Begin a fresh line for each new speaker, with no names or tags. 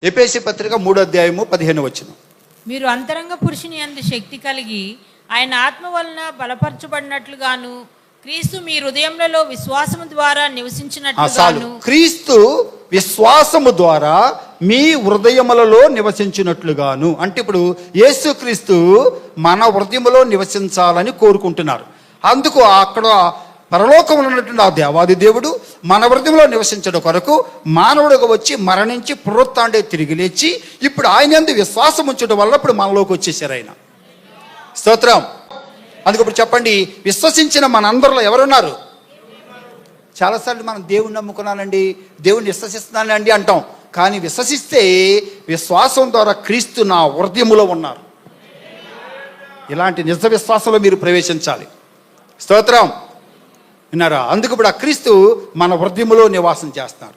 ఎఫెసీ పత్రిక 3:15.
మీరు అంతరంగ పురుషుని యందు శక్తి కలిగి ఆయన ఆత్మ వలన బలపరచబడినట్లుగాను క్రీస్తు మీ హృదయములలో విశ్వాసము ద్వారా నివసించినట్లుగాను.
క్రీస్తు విశ్వాసము ద్వారా మీ హృదయములలో నివసించినట్లుగాను అంటే ఇప్పుడు యేసుక్రీస్తు మన హృదయములో నివసించాలని కోరుకుంటున్నారు. అందుకు అక్కడ పరలోకములో ఉన్నటువంటి ఆ దేవాది దేవుడు మన హృదయంలో నివసించడం కొరకు మానవుడిగా వచ్చి మరణించి పునరుత్థానుడై తిరిగి లేచి ఇప్పుడు ఆయన యందు విశ్వాసం ఉంచడం వల్ల ఇప్పుడు మనలోకి వచ్చేసారు ఆయన. స్తోత్రం. అందుకు ఇప్పుడు చెప్పండి, విశ్వసించిన మనందరిలో ఎవరున్నారు? చాలాసార్లు మనం దేవుణ్ణి నమ్ముకున్నానండి, దేవుణ్ణి విశ్వసిస్తున్నానండి అంటాం. కానీ విశ్వసిస్తే విశ్వాసం ద్వారా క్రీస్తు నా హృదయములో ఉన్నారు. ఇలాంటి నిజ విశ్వాసంలో మీరు ప్రవేశించాలి. స్తోత్రం. విన్నారా? అందుకు ఇప్పుడు ఆ క్రీస్తు మన హృదయములో నివాసం చేస్తున్నారు.